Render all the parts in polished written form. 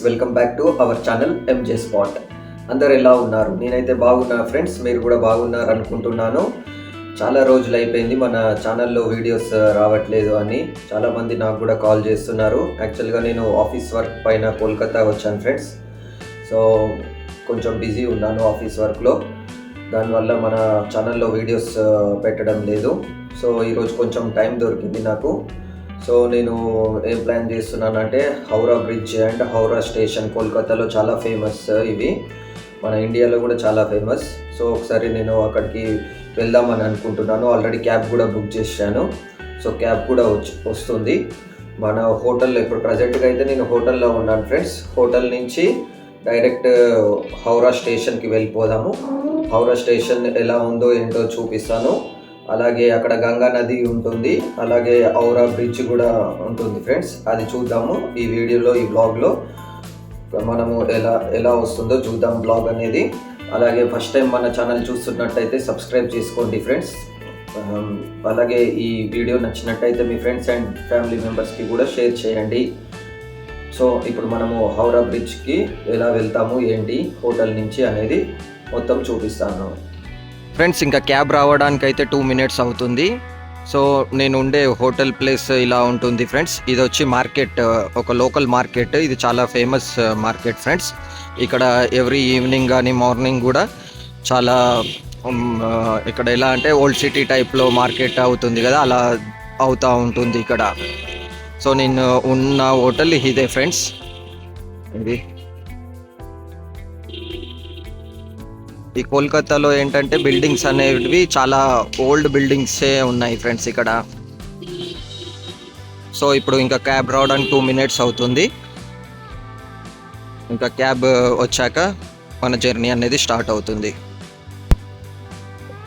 Welcome back to our channel M J spot. అందరు ఎలా ఉన్నారు? నేనైతే బాగున్నా ఫ్రెండ్స్, మీరు కూడా బాగున్నారు అనుకుంటున్నాను. చాలా రోజులు అయిపోయింది మన ఛానల్లో వీడియోస్ రావట్లేదు అని చాలామంది నాకు కూడా కాల్ చేస్తున్నారు. యాక్చువల్గా నేను ఆఫీస్ వర్క్ పైన కోల్కతా వచ్చాను ఫ్రెండ్స్. సో కొంచెం బిజీ ఉన్నాను ఆఫీస్ వర్క్లో, దానివల్ల మన ఛానల్లో వీడియోస్ పెట్టడం లేదు. సో ఈరోజు కొంచెం టైం దొరికింది నాకు. సో నేను ఏం ప్లాన్ చేస్తున్నానంటే Howrah bridge and Howrah station కోల్కతాలో చాలా ఫేమస్, ఇవి మన ఇండియాలో కూడా చాలా ఫేమస్. సో ఒకసారి నేను అక్కడికి వెళ్దామని అనుకుంటున్నాను. ఆల్రెడీ క్యాబ్ కూడా బుక్ చేశాను. సో క్యాబ్ కూడా వస్తుంది మన హోటల్లో. ఇప్పుడు ప్రజెంట్గా అయితే నేను హోటల్లో ఉన్నాను ఫ్రెండ్స్. హోటల్ నుంచి డైరెక్ట్ హౌరా స్టేషన్కి వెళ్ళిపోదాము. హౌరా స్టేషన్ ఎలా ఉందో ఏంటో చూపిస్తాను. అలాగే అక్కడ గంగా నది ఉంటుంది, అలాగే హౌరా బ్రిడ్జ్ కూడా ఉంటుంది ఫ్రెండ్స్. అది చూద్దాము ఈ వీడియోలో, ఈ బ్లాగ్లో మనము ఎలా వస్తుందో చూద్దాం బ్లాగ్ అనేది. అలాగే ఫస్ట్ టైం మన ఛానల్ చూస్తున్నట్టయితే సబ్స్క్రైబ్ చేసుకోండి ఫ్రెండ్స్. అలాగే ఈ వీడియో నచ్చినట్టయితే మీ ఫ్రెండ్స్ అండ్ ఫ్యామిలీ మెంబర్స్కి కూడా షేర్ చేయండి. సో ఇప్పుడు మనము హౌరా బ్రిడ్జ్కి ఎలా వెళ్తాము ఏంటి హోటల్ నుంచి అనేది మొత్తం చూపిస్తాను ఫ్రెండ్స్. ఇంకా క్యాబ్ రావడానికి అయితే 2 minutes అవుతుంది. సో నేను ఉండే హోటల్ ప్లేస్ ఇలా ఉంటుంది ఫ్రెండ్స్. ఇది వచ్చి మార్కెట్, ఒక లోకల్ మార్కెట్. ఇది చాలా ఫేమస్ మార్కెట్ ఫ్రెండ్స్. ఇక్కడ ఎవ్రీ ఈవినింగ్ కానీ మార్నింగ్ కూడా చాలా ఇక్కడ ఎలా అంటే ఓల్డ్ సిటీ టైప్లో మార్కెట్ అవుతుంది కదా, అలా అవుతూ ఉంటుంది ఇక్కడ. సో నేను ఉన్న హోటల్ ఇదే ఫ్రెండ్స్. ఇది ఈ కోల్కతాలో ఏంటంటే బిల్డింగ్స్ అనేవి చాలా ఓల్డ్ బిల్డింగ్సే ఉన్నాయి ఫ్రెండ్స్ ఇక్కడ. సో ఇప్పుడు ఇంకా క్యాబ్ రావడానికి 2 minutes అవుతుంది. ఇంకా క్యాబ్ వచ్చాక మన జర్నీ అనేది స్టార్ట్ అవుతుంది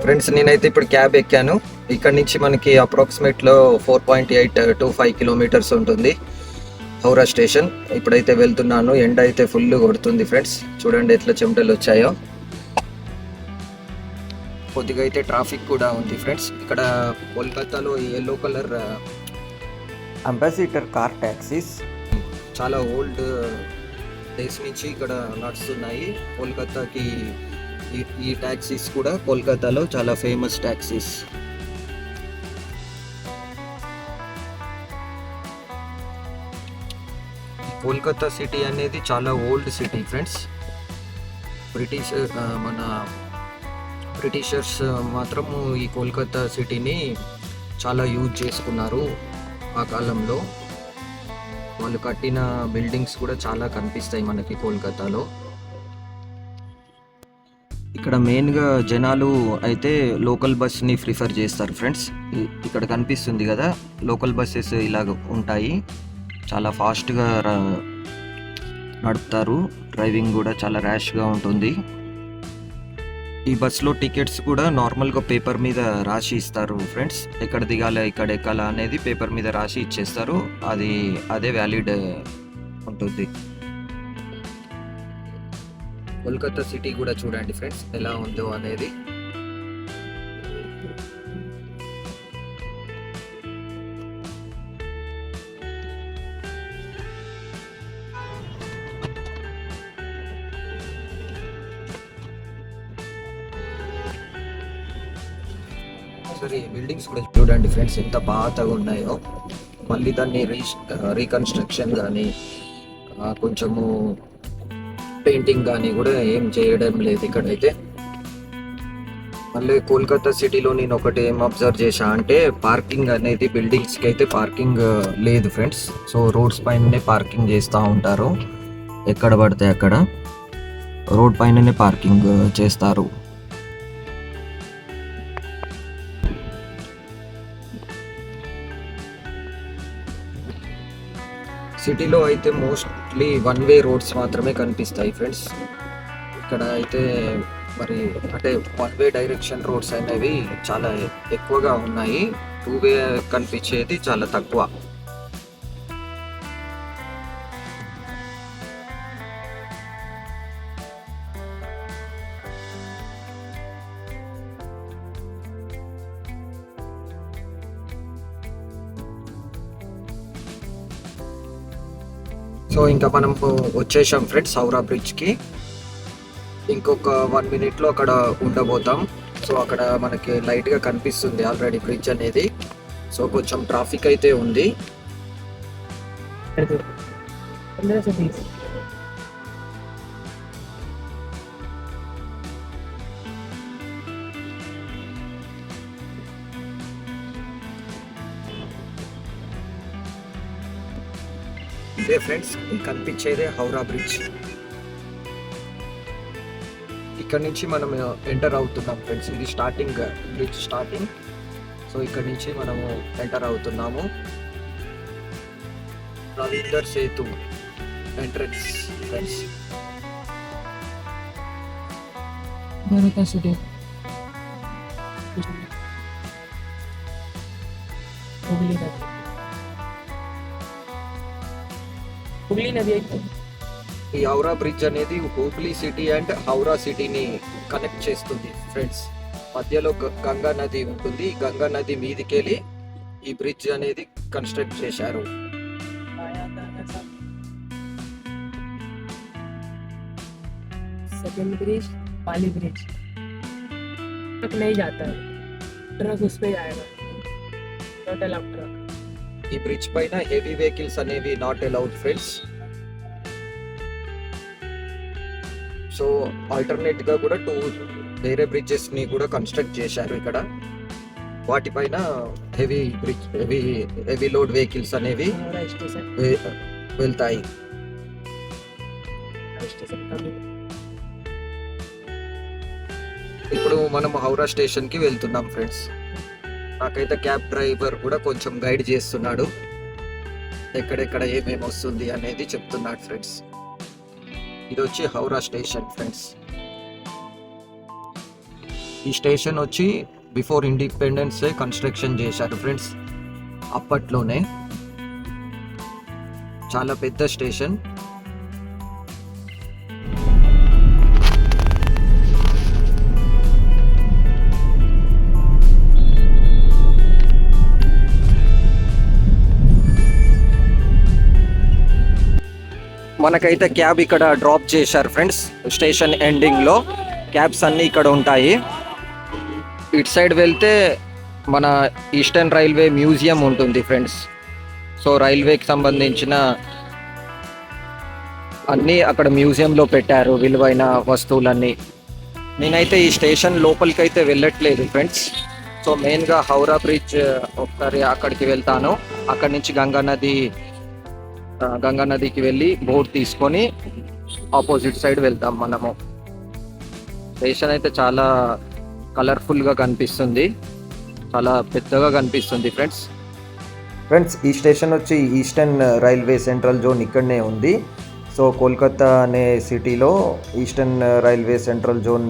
ఫ్రెండ్స్. నేనైతే ఇప్పుడు క్యాబ్ ఎక్కాను. ఇక్కడ నుంచి మనకి అప్రాక్సిమేట్లో 4.825 kilometers ఉంటుంది హౌరా స్టేషన్. ఇప్పుడైతే వెళ్తున్నాను. ఎండ అయితే ఫుల్ కొడుతుంది ఫ్రెండ్స్. చూడండి ఎట్లా చెమటలు వచ్చాయో. కొద్దిగా అయితే ట్రాఫిక్ కూడా ఉంది ఫ్రెండ్స్. ఇక్కడ కోల్కతాలో yellow colour ambassador car taxis చాలా ఓల్డ్ డేస్ నుంచి ఇక్కడ నడుస్తున్నాయి కోల్కతాకి. ఈ ట్యాక్సీస్ కూడా కోల్కతాలో చాలా ఫేమస్ ట్యాక్సీస్. కోల్కతా సిటీ అనేది చాలా ఓల్డ్ సిటీ ఫ్రెండ్స్. బ్రిటిషర్స్ మాత్రము ఈ కోల్కతా సిటీని చాలా యూజ్ చేసుకున్నారు ఆ కాలంలో. వాళ్ళు కట్టిన బిల్డింగ్స్ కూడా చాలా కనిపిస్తాయి మనకి కోల్కతాలో. ఇక్కడ మెయిన్గా జనాలు అయితే లోకల్ బస్ని ప్రిఫర్ చేస్తారు ఫ్రెండ్స్. ఇక్కడ కనిపిస్తుంది కదా, లోకల్ బస్సెస్ ఇలాగ ఉంటాయి. చాలా ఫాస్ట్గా నడుపుతారు. డ్రైవింగ్ కూడా చాలా ర్యాష్గా ఉంటుంది. ఈ బస్లో టికెట్స్ కూడా నార్మల్గా పేపర్ మీద రాసి ఇస్తారు ఫ్రెండ్స్. ఎక్కడ దిగాలి, ఎక్కడ ఎక్కాలా అనేది పేపర్ మీద రాసి ఇచ్చేస్తారు. అదే వ్యాలిడ్ ఉంటుంది. కోల్కతా సిటీ కూడా చూడండి ఫ్రెండ్స్ ఎలా ఉందో అనేది. సరే బిల్డింగ్స్ కూడా చూడండి ఫ్రెండ్స్ ఎంత పాతగా ఉన్నాయో. మళ్ళీ దాన్ని రీకన్స్ట్రక్షన్ కానీ కొంచెము పెయింటింగ్ కానీ కూడా ఏం చేయడం లేదు ఇక్కడైతే. మళ్ళీ కోల్కతా సిటీలో నేను ఒకటి ఏం అబ్జర్వ్ చేశా అంటే పార్కింగ్ అనేది బిల్డింగ్స్కి అయితే పార్కింగ్ లేదు ఫ్రెండ్స్. సో రోడ్స్ పైననే పార్కింగ్ చేస్తూ ఉంటారు. ఎక్కడ పడితే అక్కడ రోడ్ పైననే పార్కింగ్ చేస్తారు. సిటీలో అయితే మోస్ట్లీ 1-way రోడ్స్ మాత్రమే కనిపిస్తాయి ఫ్రెండ్స్. ఇక్కడ అయితే మరి అంటే 1-way డైరెక్షన్ రోడ్స్ అనేవి చాలా ఎక్కువగా ఉన్నాయి. 2-way కనిపించేది చాలా తక్కువ. సో ఇంకా మనం వచ్చేసాం ఫ్రెండ్స్ హౌరా బ్రిడ్జ్కి. ఇంకొక 1 minute అక్కడ ఉండబోతాం. సో అక్కడ మనకి లైట్గా కనిపిస్తుంది ఆల్రెడీ బ్రిడ్జ్ అనేది. సో కొంచెం ట్రాఫిక్ అయితే ఉంది. ఇదే ఫ్రెండ్స్ కనిపించేదే హౌరా బ్రిడ్జ్. ఇక్కడ నుంచి మనం ఎంటర్ అవుతున్నాం ఫ్రెండ్స్. ఇది స్టార్టింగ్, బ్రిడ్జ్ స్టార్టింగ్. సో ఇక్కడ నుంచి మనము ఎంటర్ అవుతున్నాము. Ravinder Setu entrance friends. హుగ్లీ నది అయితే ఈ హౌరా బ్రిడ్జ్ అనేది హుగ్లీ సిటీ అండ్ హౌరా సిటీని కనెక్ట్ చేస్తుంది ఫ్రెండ్స్. మధ్యలో గంగా నది ఉంటుంది. గంగా నది మీదికెళ్ళి ఈ బ్రిడ్జ్ అనేది కన్స్ట్రక్ట్ చేశారు. सेकंड ब्रिज पाली ब्रिज ट्रक नहीं जाता है, ट्रक उस पे जाएगा, नॉट अलाउड ट्रक. ఈ బ్రిడ్జ్ పైన హెవీ వెహికల్స్ అనేవి not allowed friends. So alternate గా కూడా 2 వేరే బ్రిడ్జెస్ ని కూడా కన్స్ట్రక్ట్ చేశారు ఇక్కడ. వాటిపైన హెవీ లోడ్ వెహికల్స్ అనేవి हमारा स्टेशन వెళ్తాయి. स्टेशन कभी ఇప్పుడు మనం హౌరా స్టేషన్ కి వెళ్తున్నాం ఫ్రెండ్స్. నాకైతే క్యాబ్ డ్రైవర్ కూడా కొంచెం గైడ్ చేస్తున్నాడు, ఎక్కడెక్కడ ఏమేమి వస్తుంది అనేది చెప్తున్నాడు ఫ్రెండ్స్. ఇది వచ్చి హౌరా స్టేషన్ ఫ్రెండ్స్. ఈ స్టేషన్ వచ్చి బిఫోర్ ఇండిపెండెన్స్ కన్స్ట్రక్షన్ చేశారు ఫ్రెండ్స్. అప్పట్లోనే చాలా పెద్ద స్టేషన్. మనకైతే క్యాబ్ ఇక్కడ డ్రాప్ చేశారు ఫ్రెండ్స్. స్టేషన్ ఎండింగ్లో క్యాబ్స్ అన్నీ ఇక్కడ ఉంటాయి. ఇటు సైడ్ వెళ్తే మన ఈస్టర్న్ రైల్వే మ్యూజియం ఉంటుంది ఫ్రెండ్స్. సో రైల్వేకి సంబంధించిన అన్నీ అక్కడ మ్యూజియంలో పెట్టారు, విలువైన వస్తువులన్నీ. నేనైతే ఈ స్టేషన్ లోపలికి అయితే వెళ్ళట్లేదు ఫ్రెండ్స్. సో మెయిన్గా హౌరా బ్రిడ్జ్ ఒకసారి అక్కడికి వెళ్తాను. అక్కడి నుంచి గంగా నదికి వెళ్ళి బోట్ తీసుకొని ఆపోజిట్ సైడ్ వెళ్తాం మనము. స్టేషన్ అయితే చాలా కలర్ఫుల్గా కనిపిస్తుంది, చాలా పెద్దగా కనిపిస్తుంది ఫ్రెండ్స్. ఈ స్టేషన్ వచ్చి ఈస్టర్న్ రైల్వే సెంట్రల్ జోన్ ఇక్కడనే ఉంది. సో కోల్కతా అనే సిటీలో eastern railway central zone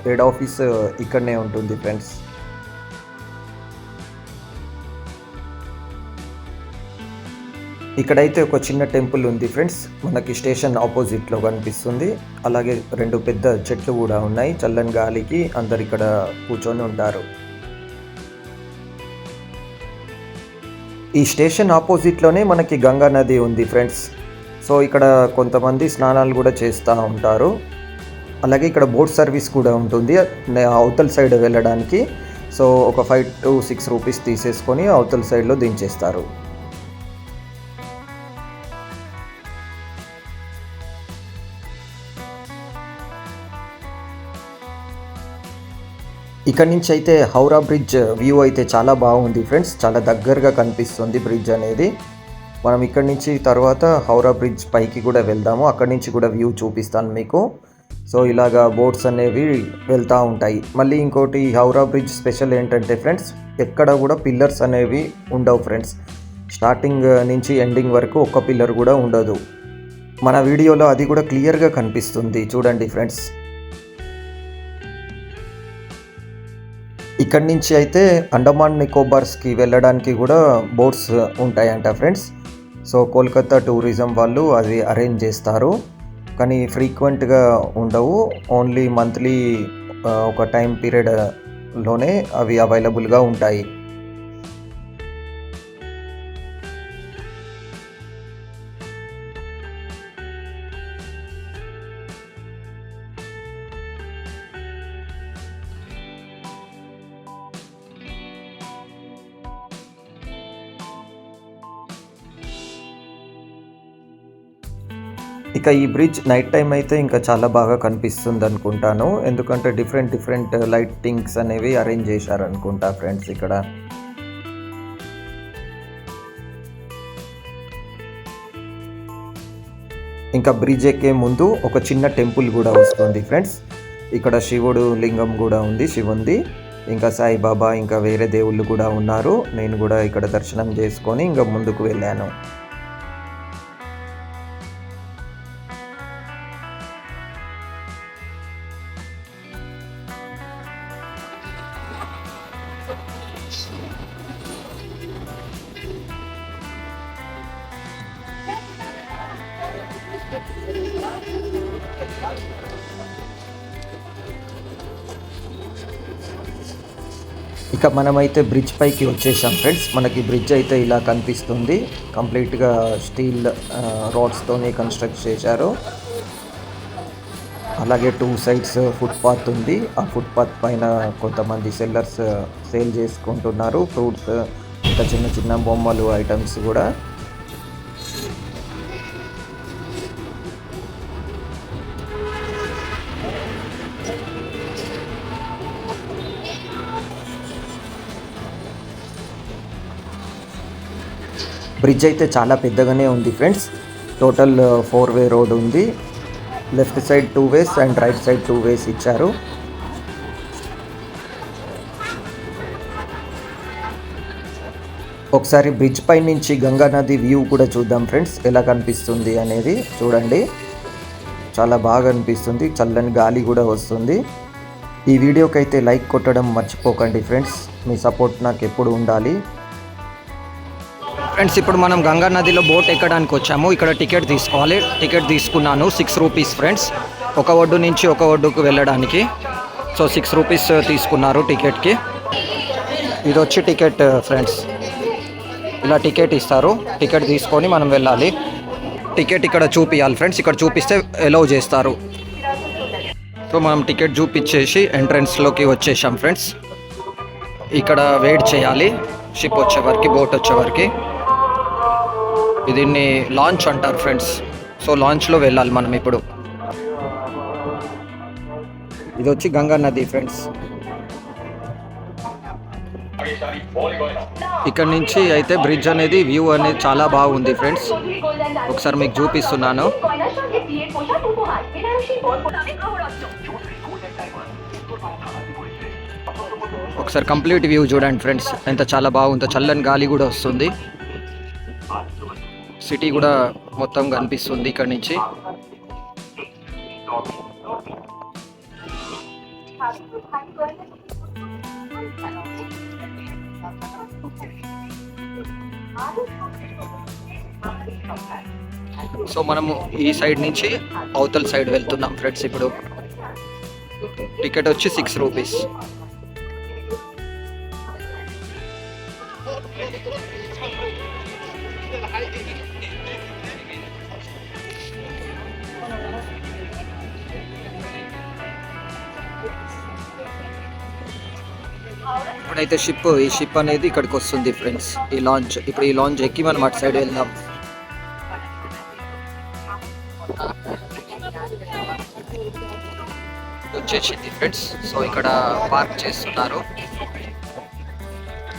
head office ఇక్కడనే ఉంటుంది ఫ్రెండ్స్. ఇక్కడైతే ఒక చిన్న టెంపుల్ ఉంది ఫ్రెండ్స్, మనకి స్టేషన్ ఆపోజిట్లో కనిపిస్తుంది. అలాగే 2 పెద్ద చెట్లు కూడా ఉన్నాయి. చల్లని గాలికి అందరు ఇక్కడ కూర్చొని ఉంటారు. ఈ స్టేషన్ ఆపోజిట్లోనే మనకి గంగా నది ఉంది ఫ్రెండ్స్. సో ఇక్కడ కొంతమంది స్నానాలు కూడా చేస్తూ ఉంటారు. అలాగే ఇక్కడ బోట్ సర్వీస్ కూడా ఉంటుంది అవతల సైడ్ వెళ్ళడానికి. సో ఒక 5 to 6 రూపీస్ తీసేసుకొని అవతల సైడ్లో దించేస్తారు. ఇక్కడ నుంచి అయితే హౌరా బ్రిడ్జ్ వ్యూ అయితే చాలా బాగుంది ఫ్రెండ్స్. చాలా దగ్గరగా కనిపిస్తుంది బ్రిడ్జ్ అనేది. మనం ఇక్కడ నుంచి తర్వాత హౌరా బ్రిడ్జ్ పైకి కూడా వెళ్దాము. అక్కడి నుంచి కూడా వ్యూ చూపిస్తాను మీకు. సో ఇలాగా బోట్స్ అనేవి వెళ్తూ ఉంటాయి. మళ్ళీ ఇంకోటి హౌరా బ్రిడ్జ్ స్పెషల్ ఏంటంటే ఫ్రెండ్స్, ఎక్కడ కూడా పిల్లర్స్ అనేవి ఉండవు ఫ్రెండ్స్. స్టార్టింగ్ నుంచి ఎండింగ్ వరకు ఒక్క పిల్లర్ కూడా ఉండదు. మన వీడియోలో అది కూడా క్లియర్గా కనిపిస్తుంది చూడండి ఫ్రెండ్స్. ఇక్కడి నుంచి అయితే అండమాన్ నికోబార్స్కి వెళ్ళడానికి కూడా బోట్స్ ఉంటాయంట ఫ్రెండ్స్. సో కోల్కతా టూరిజం వాళ్ళు అది అరేంజ్ చేస్తారు, కానీ ఫ్రీక్వెంట్గా ఉండవు. ఓన్లీ మంత్లీ ఒక టైం పీరియడ్లోనే అవి అవైలబుల్గా ఉంటాయి. ఇక ఈ బ్రిడ్జ్ నైట్ టైం అయితే ఇంకా చాలా బాగా కనిపిస్తుంది అనుకుంటాను, ఎందుకంటే డిఫరెంట్ లైటింగ్స్ అనేవి అరేంజ్ చేశారు అనుకుంటా ఫ్రెండ్స్ ఇక్కడ. ఇంకా బ్రిడ్జ్ ఎక్కే ముందు ఒక చిన్న టెంపుల్ కూడా వస్తుంది ఫ్రెండ్స్. ఇక్కడ శివుడు లింగం కూడా ఉంది, శివుంది, ఇంకా సాయిబాబా, ఇంకా వేరే దేవుళ్ళు కూడా ఉన్నారు. నేను కూడా ఇక్కడ దర్శనం చేసుకొని ఇంకా ముందుకు వెళ్ళాను. ఇక మనమైతే బ్రిడ్జ్ పైకి వచ్చేసాం ఫ్రెండ్స్. మనకి బ్రిడ్జ్ అయితే ఇలా కనిపిస్తుంది, కంప్లీట్గా స్టీల్ రాడ్స్తోనే కన్స్ట్రక్ట్ చేశారు. అలాగే 2 సైడ్స్ ఫుట్పాత్ ఉంది. ఆ ఫుట్పాత్ పైన కొంతమంది సెల్లర్స్ సేల్ చేసుకుంటున్నారు, ఫ్రూట్స్, ఇంకా చిన్న బొమ్మలు ఐటమ్స్ కూడా. బ్రిడ్జ్ అయితే చాలా పెద్దగానే ఉంది ఫ్రెండ్స్. టోటల్ 4-వే రోడ్ ఉంది. Left side 2 ways and right side 2 వేస్ ఇచ్చారు. ఒకసారి బ్రిడ్జ్ పై నుంచి గంగా నది వ్యూ కూడా చూద్దాం ఫ్రెండ్స్, ఎలా కనిపిస్తుంది అనేది చూడండి. చాలా బాగా అనిపిస్తుంది, చల్లని గాలి కూడా వస్తుంది. ఈ వీడియోకి అయితే లైక్ కొట్టడం మర్చిపోకండి ఫ్రెండ్స్, మీ సపోర్ట్ నాకు ఎప్పుడు ఉండాలి. ఫ్రెండ్స్, ఇప్పుడు మనం గంగా నదిలో బోట్ ఎక్కడానికి వచ్చాము. ఇక్కడ టికెట్ తీసుకోవాలి. టికెట్ తీసుకున్నాను, 6 రూపీస్ ఫ్రెండ్స్, ఒక ఒడ్డు నుంచి ఒక ఒడ్డుకు వెళ్ళడానికి. సో 6 రూపీస్ తీసుకున్నారు టికెట్కి. ఇది వచ్చి టికెట్ ఫ్రెండ్స్, ఇలా టికెట్ ఇస్తారు. టికెట్ తీసుకొని మనం వెళ్ళాలి. టికెట్ ఇక్కడ చూపించాలి ఫ్రెండ్స్, ఇక్కడ చూపిస్తే అలౌ చేస్తారు. సో మనం టికెట్ చూపించేసి ఎంట్రన్స్లోకి వచ్చేసాం ఫ్రెండ్స్. ఇక్కడ వెయిట్ చేయాలి షిప్ వచ్చే వరకు, బోట్ వచ్చే వరకు. దీన్ని లాంచ్ అంటారు ఫ్రెండ్స్. సో లాంచ్లో వెళ్ళాలి మనం ఇప్పుడు. ఇది వచ్చి గంగా నది ఫ్రెండ్స్. ఇక్కడ నుంచి అయితే బ్రిడ్జ్ అనేది వ్యూ అనేది చాలా బాగుంది ఫ్రెండ్స్. ఒకసారి మీకు చూపిస్తున్నాను. ఒకసారి కంప్లీట్ వ్యూ చూడండి ఫ్రెండ్స్, ఎంత చాలా బాగుందో. చల్లని గాలి కూడా వస్తుంది, సిటీ కూడా మొత్తం కనిపిస్తుంది ఇక్కడ నుంచి. సో మనము ఈ సైడ్ నుంచి అవతల సైడ్ వెళ్తున్నాం ఫ్రెండ్స్. ఇప్పుడు టికెట్ వచ్చి 6 రూపీస్. ఇప్పుడైతే ఈ షిప్ అనేది ఇక్కడికి వస్తుంది ఫ్రెండ్స్, ఈ లాంచ్. ఇప్పుడు ఈ లాంచ్ ఎక్కి మనం అటు సైడ్ వెళ్దాం. వచ్చేసింది ఫ్రెండ్స్. సో ఇక్కడ పార్క్ చేస్తున్నారు,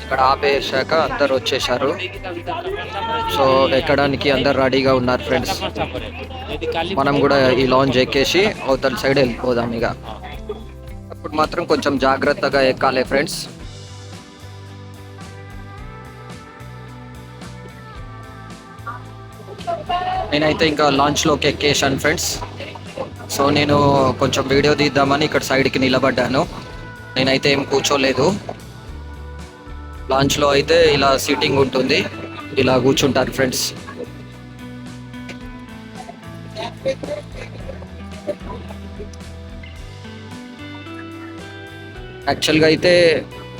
ఇక్కడ ఆపేసాక అందరు వచ్చేసారు. సో ఎక్కడానికి అందరు రెడీగా ఉన్నారు ఫ్రెండ్స్. మనం కూడా ఈ లాంచ్ ఎక్కేసి అవతల సైడ్ వెళ్ళిపోదాం. ఇక అప్పుడు మాత్రం కొంచెం జాగ్రత్తగా ఎక్కాలి ఫ్రెండ్స్. నేనైతే ఇంకా లాంచ్లోకి ఎక్కేసాను ఫ్రెండ్స్. సో నేను కొంచెం వీడియో తీద్దామని ఇక్కడ సైడ్కి నిలబడ్డాను. నేనైతే ఏం కూర్చోలేదు. లాంచ్లో అయితే ఇలా సీటింగ్ ఉంటుంది, ఇలా కూర్చుంటారు ఫ్రెండ్స్. యాక్చువల్గా అయితే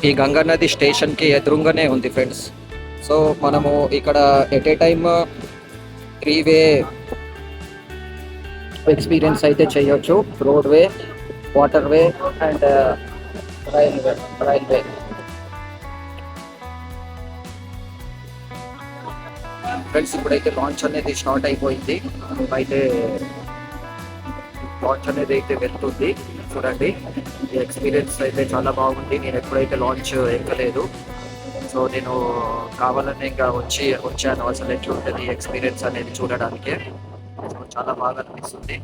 ఈ గంగా నది స్టేషన్కి ఎదురుగానే ఉంది ఫ్రెండ్స్. సో మనము ఇక్కడ ఎట్ ఏ టైమ్ 3-వే ఎక్స్పీరియన్స్ అయితే చేయొచ్చు. Roadway, waterway and railway. Friends ఇప్పుడైతే లాంచ్ అనేది స్టార్ట్ అయిపోయింది. అయితే లాంచ్ అనేది అయితే వెళ్తుంది. చూడండి, ఈ ఎక్స్పీరియన్స్ అయితే చాలా బాగుంది. నేను ఎప్పుడైతే లాంచ్ ఎక్కలేదు, సో నేను కావాలని ఇంకా వచ్చాను అసలు ఎట్లుంటుంది ఎక్స్పీరియన్స్ అనేది చూడడానికి. సో చాలా బాగా అనిపిస్తుంది.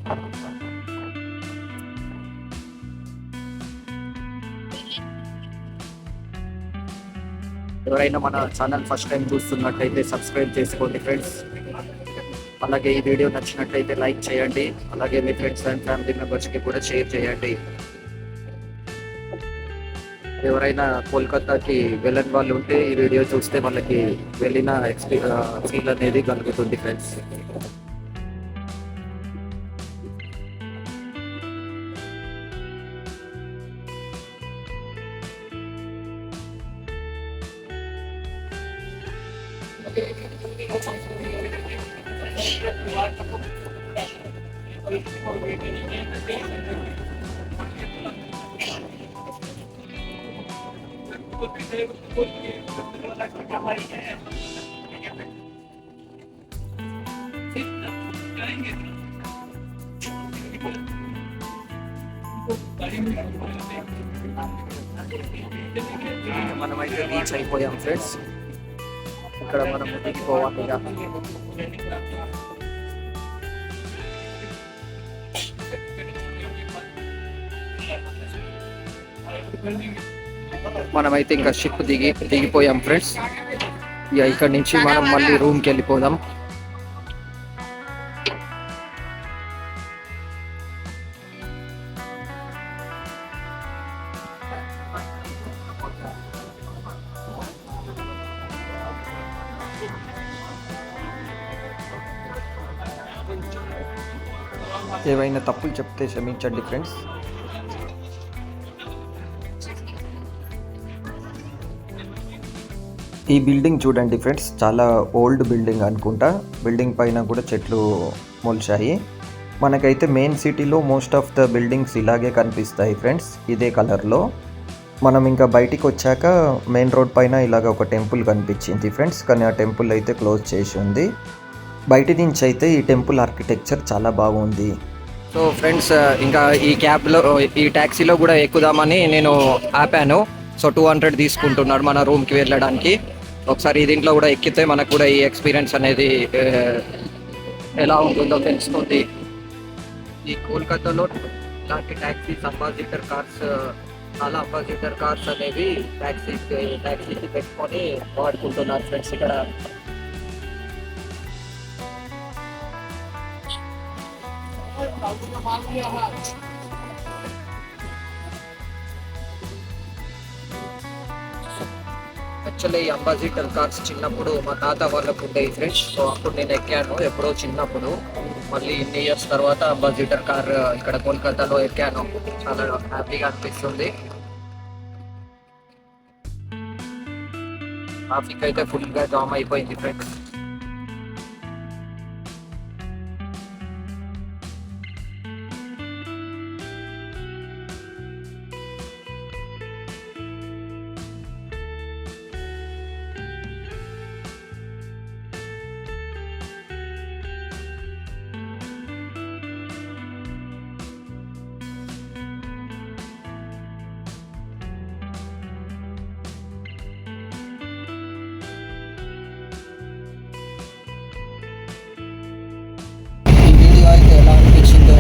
ఎవరైనా మన ఛానల్ ఫస్ట్ టైం చూస్తున్నట్లయితే సబ్స్క్రైబ్ చేసుకోండి ఫ్రెండ్స్. అలాగే ఈ వీడియో నచ్చినట్లయితే లైక్ చేయండి. అలాగే మీ ఫ్రెండ్స్ అండ్ ఫ్యామిలీ మెంబర్స్కి కూడా షేర్ చేయండి. ఎవరైనా కోల్కతాకి వెళ్ళని వాళ్ళు ఉంటే ఈ వీడియో చూస్తే వాళ్ళకి వెళ్ళిన ఫీల్ అనేది కలుగుతుంది ఫ్రెండ్స్. మనమైతే రీచ్ అయిపోయాం ఫ్రెండ్స్. ఇక్కడ మనం దిగిపోవాలి. మనమైతే ఇంకా షిప్ దిగిపోయాం ఫ్రెండ్స్. ఇక ఇక్కడ నుంచి మనం మళ్ళీ రూమ్కి వెళ్ళిపోదాం. ఏవైనా తప్పులు చెప్తే క్షమించండి ఫ్రెండ్స్. ఈ బిల్డింగ్ చూడండి ఫ్రెండ్స్, చాలా ఓల్డ్ బిల్డింగ్ అనుకుంటా. బిల్డింగ్ పైన కూడా చెట్లు మొలిచాయి. మనకైతే మెయిన్ సిటీలో మోస్ట్ ఆఫ్ ద బిల్డింగ్స్ ఇలాగే కనిపిస్తాయి ఫ్రెండ్స్, ఇదే కలర్లో. మనం ఇంకా బయటికి వచ్చాక మెయిన్ రోడ్ పైన ఇలాగ ఒక టెంపుల్ కనిపించింది ఫ్రెండ్స్, కానీ ఆ టెంపుల్ అయితే క్లోజ్ చేసి ఉంది. బయటి నుంచి అయితే ఈ టెంపుల్ ఆర్కిటెక్చర్ చాలా బాగుంది. సో ఫ్రెండ్స్, ఇంకా ఈ క్యాబ్లో ఈ ట్యాక్సీలో కూడా ఎక్కుదామని నేను ఆపాను. సో 200 తీసుకుంటున్నాడు మన రూమ్కి వెళ్ళడానికి. ఒకసారి దీంట్లో కూడా ఎక్కితే మనకు కూడా ఈ ఎక్స్పీరియన్స్ అనేది ఎలా ఉంటుందో తెలుస్తుంది. ఈ కోల్కతాలో ఇలాంటి ట్యాక్సీస్ అంబాసిడర్ కార్స్, చాలా అంబాసిడర్ కార్స్ అనేవి ట్యాక్సీకి పెట్టుకొని వాడుకుంటున్నారు ఫ్రెండ్స్. ఇక్కడ యాక్చువల్లీ ఈ అంబాసిడర్ కార్స్ చిన్నప్పుడు మా తాత వాళ్ళకు ఉండేవి ఫ్రెండ్స్. సో అప్పుడు నేను ఎక్కాను ఎప్పుడో చిన్నప్పుడు. మళ్ళీ ఇన్ని ఇయర్స్ తర్వాత అంబాసిడర్ కార్ ఇక్కడ కోల్కతాలో ఎక్కాను. చాలా హ్యాపీగా అనిపిస్తుంది. ట్రాఫిక్ అయితే ఫుల్గా జామ్ అయిపోయింది ఫ్రెండ్స్. ఎలా అనిపించిందో